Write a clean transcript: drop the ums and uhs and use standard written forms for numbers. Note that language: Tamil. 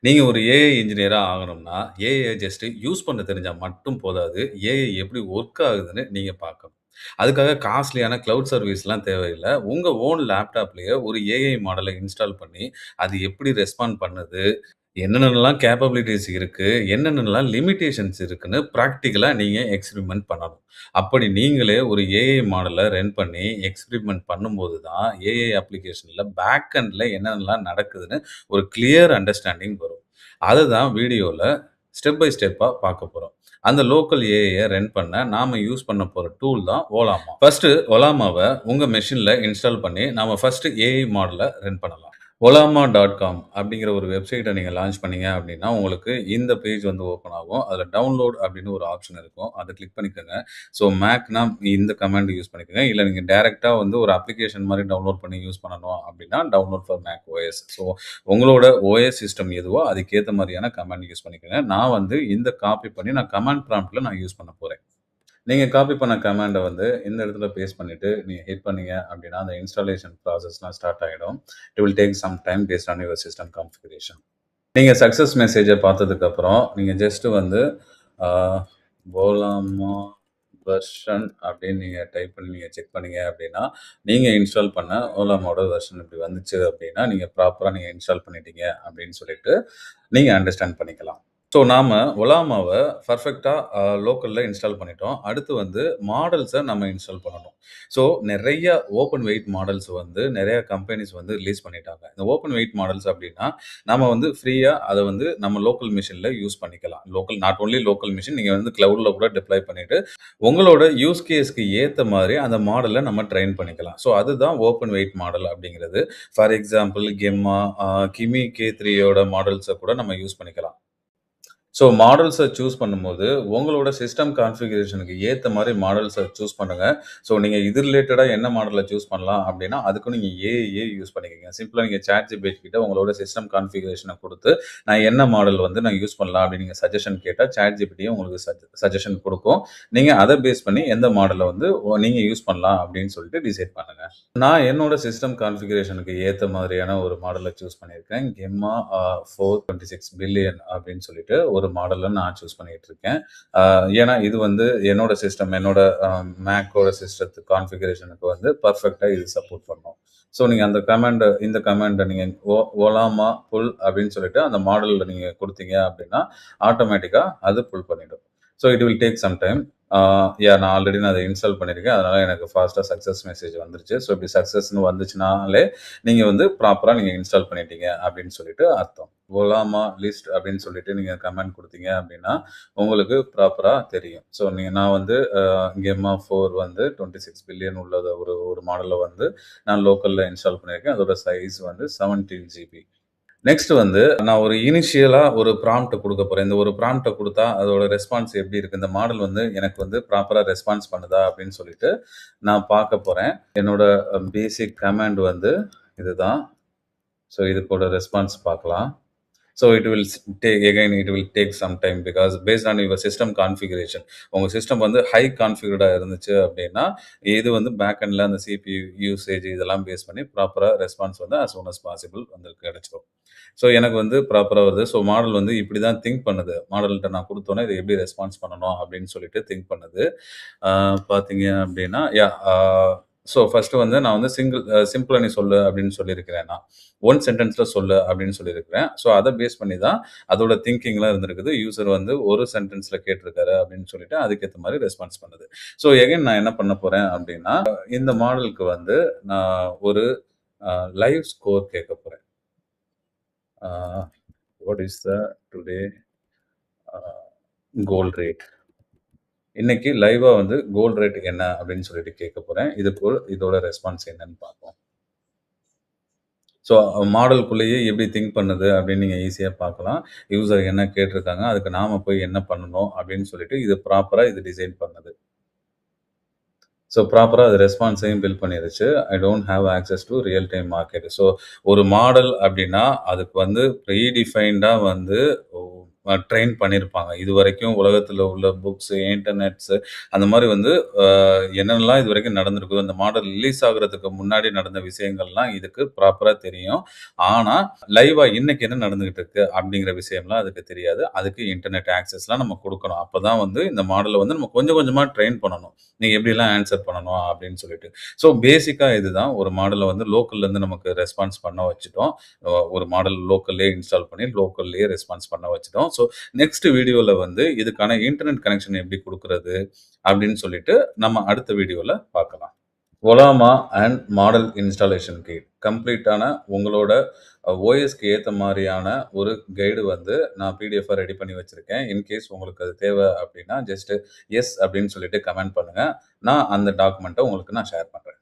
நீங்க ஒரு ஏஐ இன்ஜினியரா ஆகணும்னா, ஏஐ ஜஸ்ட் யூஸ் பண்ண தெரிஞ்சா மட்டும் போதாது. ஏஐ எப்படி ஒர்க் ஆகுதுன்னு நீங்க பார்க்கணும். அதுக்காக காஸ்ட்லியான கிளவுட் சர்வீஸ்லாம் தேவையில்ல. உங்க ஓன் லேப்டாப்லயே ஒரு ஏஐ மாடல இன்ஸ்டால் பண்ணி, அது எப்படி ரெஸ்பாண்ட் பண்ணுது? என்னென்னலாம் கேப்பபிலிட்டீஸ் இருக்கு? என்னென்னலாம் லிமிட்டேஷன்ஸ் இருக்குன்னு பிராக்டிகலா நீங்க எக்ஸ்பெரிமென்ட் பண்ணணும். அப்படி நீங்களே ஒரு ஏஐ மாடல ரன் பண்ணி எக்ஸ்பெரிமென்ட் பண்ணும்போது தான், ஏஐ அப்ளிகேஷன்ல பேக் எண்ட்ல என்னென்னலாம் நடக்குதுன்னு ஒரு கிளியர் அண்டர்ஸ்டாண்டிங் வரும். அததான் வீடியோல ஸ்டெப் பை ஸ்டெப்பா பார்க்க போறோம். அந்த லோக்கல் ஏஐய ரன் பண்ண நாம யூஸ் பண்ண போற டூல் தான் ஒலாமா. ஃபர்ஸ்ட்டு ஒலாமாவ உங்க மெஷின்ல இன்ஸ்டால் பண்ணி, நாம ஃபர்ஸ்ட்டு ஏஐ மாடல ரன் பண்ணலாம். Ollama.com அப்படிங்கிற ஒரு வெப்சைட்ட நீங்க லான்ச் பண்ணீங்க அப்படின்னா, உங்களுக்கு இந்த பேஜ் வந்து ஓப்பன் ஆகும். அதில டவுன்லோட் அப்படின்னு ஒரு ஆப்ஷன் இருக்கும். அத கிளிக் பண்ணிக்கோங்க. ஸோ மேக்னா இந்த கமாண்ட் யூஸ் பண்ணிக்கோங்க. இல்ல நீங்க டைரக்ட்டா வந்து ஒரு அப்ளிகேஷன் மாரி டவுன்லோட் பண்ணி யூஸ் பண்ணணும் அப்படின்னா, download for Mac OS. So உங்களோட ஓஎஸ் சிஸ்டம் எதுவோ அதுக்கேத்த மாரியான கமாண்ட் யூஸ் பண்ணிக்கோங்க. நான் வந்து இந்த காப்பி பண்ணி நான் கமாண்ட் ப்ராம்ப்ட்ல நான் யூஸ் பண்ண போறேன். நீங்க காப்பி பண்ண கமாண்ட வந்து இந்த இடத்துல பேஸ்ட் பண்ணிட்டு, நீங்க ஹிட் பண்ணீங்க அப்படின்னா, அந்த இன்ஸ்டாலேஷன் ப்ராசஸ்லாம் ஸ்டார்ட் ஆயிடும். It will take some time based on your system configuration. நீங்க சக்சஸ் மெசேஜ பார்த்ததுக்கப்புறம், நீங்க ஜஸ்ட் வந்து ஆ போலாமா வெர்ஷன் அப்படின்னு நீங்க டைப் பண்ணி நீங்க செக் பண்ணீங்க அப்படின்னா, நீங்க இன்ஸ்டால் பண்ண ஓலாமோட வெர்ஷன் இப்படி வந்துச்சு அப்படின்னா, நீங்க ப்ராப்பரா நீங்க இன்ஸ்டால் பண்ணிட்டீங்க அப்படின்னு சொல்லிட்டு, நீங்க அண்டர்ஸ்டாண்ட் பண்ணிக்கலாம். ஸோ நாம ஒலாமாவ பெர்ஃபெக்ட்டா லோக்கல்ல இன்ஸ்டால் பண்ணிட்டோம். அடுத்து வந்து மாடல்ஸ நம்ம இன்ஸ்டால் பண்ணணும். ஸோ நெறைய ஓப்பன் வெயிட் மாடல்ஸ் வந்து நெறைய கம்பெனிஸ் வந்து ரிலீஸ் பண்ணிட்டாங்க. இந்த ஓப்பன் வெயிட் மாடல்ஸ் அப்டின்னா, நம்ம வந்து ஃப்ரீயா அத வந்து நம்ம லோக்கல் மெஷின்ல யூஸ் பண்ணிக்கலாம். நாட் ஒன்லி லோக்கல் மெஷின் நீங்க வந்து கிளவுட்ல கூட டிப்ளாய் பண்ணிட்டு, உங்களோட யூஸ் கேஸ்க்கு ஏத்த மாரி அந்த மாடல நம்ம ட்ரெயின் பண்ணிக்கலாம். ஸோ அதுதான் ஓப்பன் வெயிட் மாடல் அப்டிங்கிறது. ஃபார் எக்ஸாம்பிள் கெம்மா, கிமி K3 யோட மாடல்ஸ கூட நம்ம யூஸ் பண்ணிக்கலாம். ஸோ மாடல்ஸ சூஸ் பண்ணும்போது, உங்களோட சிஸ்டம் கான்ஃபிகரேஷனுக்கு ஏத்த மாரி மாடல்ஸ சூஸ் பண்ணுங்க. ஸோ நீங்க இது ரிலேட்டடா என்ன மாடல சூஸ் பண்ணலாம் அப்டின்னா, அதுக்கும் நீங்க ஏஐயே யூஸ் பண்ணிக்கங்க. சிம்பிளா நீங்க ChatGPT கிட்ட உங்களோட சிஸ்டம் கான்ஃபிகரேஷன குடுத்து, நான் என்ன மாடல் வந்து நான் யூஸ் பண்ணலாம் அப்டின்னு நீங்க சஜஷன் கேட்டா, ChatGPTயும் உங்களுக்கு சஜஷன் குடுக்கும். நீங்க அத பேஸ் பண்ணி எந்த மாடல வந்து நீங்க யூஸ் பண்ணலாம் அப்டின்னு சொல்லிட்டு டிசைட் பண்ணுங்க. நான் என்னோட சிஸ்டம் கான்ஃபிகரேஷனுக்கு ஏத்த மாதிரியான ஒரு மாடல சூஸ் பண்ணியிருக்கேன். கெம்மா 426 பில்லியன் அப்படின்னு சொல்லிட்டு ஒரு மாடல நான் சூஸ் பண்ணிட்டு இருக்கேன். அ ஏன்னா இது வந்து என்னோட சிஸ்டம், என்னோட மேக்கோட சிஸ்டத்து கான்ஃபிகரேஷனுக்கு வந்து பெர்ஃபெக்ட்டா இது சப்போர்ட் பண்ணும். ஸோ நீங்க இந்த கமாண்ட நீங்க ஒலாமா புல் அப்படின்னு சொல்லிட்டு அந்த மாடல்ல நீங்க குடுத்தீங்க அப்படின்னா, ஆட்டோமேட்டிக்கா அது புல் பண்ணிடும். So it will take some time. நான் ஆல்ரெடி நான் அத இன்ஸ்டால் பண்ணியிருக்கேன். அதனால எனக்கு ஃபாஸ்ட்டா சக்சஸ் மெசேஜ் வந்துருச்சு. ஸோ இப்படி சக்சஸ்ன்னு வந்துச்சுனாலே, நீங்க வந்து ப்ராப்பரா நீங்க இன்ஸ்டால் பண்ணிட்டீங்க அப்படின்னு சொல்லிட்டு அர்த்தம். ஒலாமா லிஸ்ட் அப்படின்னு சொல்லிட்டு நீங்க கமெண்ட் குடுத்தீங்க அப்படின்னா, உங்களுக்கு ப்ராப்பரா தெரியும். ஸோ நான் வந்து கெம்மா 4 வந்து 26 பில்லியன் உள்ளத ஒரு ஒரு மாடல வந்து நான் லோக்கல்ல இன்ஸ்டால் பண்ணியிருக்கேன். அதோட சைஸ் வந்து 17 ஜிபி. நெக்ஸ்ட் வந்து நான் ஒரு இனிஷியலா ஒரு ப்ராம்ப்ட் குடுக்க போறேன். இந்த ஒரு ப்ராம்ப்ட்ட குடுத்தா அதோட ரெஸ்பான்ஸ் எப்படி இருக்கு? இந்த மாடல் வந்து எனக்கு வந்து ப்ராப்பரா ரெஸ்பான்ஸ் பண்ணுதா? அப்படின்னு சொல்லிட்டு நான் பார்க்க போறேன். என்னோட பேசிக் கமாண்ட் வந்து இதுதான். ஸோ இதுக்கோட ரெஸ்பான்ஸ் பார்க்கலாம். So it will take some time because based on your system configuration. உங்க சிஸ்டம் வந்து ஹை கான்ஃபிகர்டா இருந்துச்சு அப்படின்னா, இது வந்து பேக் எண்ட்ல அந்த சிபியு யூசேஜ் இதெல்லாம் பேஸ் பண்ணி ப்ராப்பரா ரெஸ்பான்ஸ் வந்து அஸ் சூன் அஸ் பாசிபிள் வந்து கிடைச்சிரும். ஸோ எனக்கு வந்து ப்ராப்பரா வருது. ஸோ மாடல் வந்து இப்படி தான் திங்க் பண்ணுது. மாடல்ட்ட நான் குடுத்தோனே இத எப்படி ரெஸ்பான்ஸ் பண்ணணும் அப்படின்னு சொல்லிட்டு திங்க் பண்ணுது. ஆ பார்த்தீங்க அப்படின்னா, ஸோ ஃபர்ஸ்ட்டு வந்து நான் வந்து சிம்பிளா நீ சொல்லு அப்படின்னு சொல்லியிருக்கிறேன் நான். ஒன் சென்டென்ஸ்ல சொல்லு அப்படின்னு சொல்லியிருக்கிறேன். ஸோ அத பேஸ் பண்ணி தான் அதோட திங்கிங்லாம் இருந்திருக்குது. யூசர் வந்து ஒரு சென்டென்ஸ்ல கேட்டிருக்காரு அப்படின்னு சொல்லிட்டு அதுக்கேத்த மாரி ரெஸ்பான்ஸ் பண்ணுது. ஸோ எகைன் நான் என்ன பண்ண போறேன் அப்படின்னா, இந்த மாடலுக்கு வந்து நான் ஒரு லைவ் ஸ்கோர் கேட்க போறேன். What is the today a gold rate? இன்னைக்கு லைவா வந்து கோல்ட் ரேட் என்ன அப்படின்னு சொல்லிட்டு கேட்க போறேன். இதோட ரெஸ்பான்ஸ் என்னன்னு பார்ப்போம். ஸோ மாடலுக்குள்ளேயே எப்படி திங்க் பண்ணுது அப்படின்னு நீங்க ஈஸியா பார்க்கலாம். யூசர் என்ன கேட்டிருக்காங்க, அதுக்கு நாம போய் என்ன பண்ணணும் அப்படின்னு சொல்லிட்டு இது ப்ராப்பரா இது டிசைன் பண்ணுது. ஸோ ப்ராப்பரா அது ரெஸ்பான்ஸையும் பில்ட் பண்ணிருச்சு. I don't have access to real time market. So ஒரு மாடல் அப்படின்னா, அதுக்கு வந்து ப்ரீ டிஃபைன்டா வந்து ட்ரெயின் பண்ணியிருப்பாங்க. இதுவரைக்கும் உலகத்தில உள்ள புக்ஸ், இன்டர்நெட்ஸ் அந்த மாரி வந்து அ என்னென்னலாம் இதுவரைக்கும் நடந்திருக்கோ, இந்த மாடல் ரிலீஸ் ஆகுறதுக்கு முன்னாடி நடந்த விஷயங்கள்லாம் இதுக்கு ப்ராப்பரா தெரியும். ஆனா, லைவா இன்னைக்கு என்ன நடந்துகிட்டு இருக்கு அப்படிங்கிற விஷயம்லாம் அதுக்கு தெரியாது. அதுக்கு இன்டர்நெட் ஆக்சஸ்லாம் நம்ம குடுக்கணும். அப்பதான் வந்து இந்த மாடல வந்து நம்ம கொஞ்சம் கொஞ்சமா ட்ரெயின் பண்ணணும். நீங்க எப்படிலாம் ஆன்ஸர் பண்ணணும் அப்படின்னு சொல்லிட்டு. ஸோ பேசிக்கா இதுதான். ஒரு மாடல வந்து லோக்கல்லேருந்து நமக்கு ரெஸ்பான்ஸ் பண்ண வச்சுட்டோம். ஒரு மாடல் லோக்கல்லயே இன்ஸ்டால் பண்ணி லோக்கல்லயே ரெஸ்பான்ஸ் பண்ண வச்சுட்டோம். ஸோ நெக்ஸ்ட் வீடியோல வந்து இதுக்கான இன்டர்நெட் கனெக்ஷன் எப்படி குடுக்குறது அப்படின்னு சொல்லிட்டு நம்ம அடுத்த வீடியோல பார்க்கலாம். ஒலாமா அண்ட் மாடல் இன்ஸ்டாலேஷன் கைட். கம்ப்ளீட்டான உங்களோட ஓஎஸ்க்கு ஏத்த மாரியான ஒரு கைடு வந்து நான் பிடிஎஃப்பா ரெடி பண்ணி வச்சிருக்கேன். இன்கேஸ் உங்களுக்கு அது தேவை அப்டின்னா, ஜஸ்ட் எஸ் அப்டின்னு சொல்லிட்டு கமெண்ட் பண்ணுங்க. நான் அந்த டாக்குமெண்ட்ட உங்களுக்கு நான் ஷேர் பண்றேன்.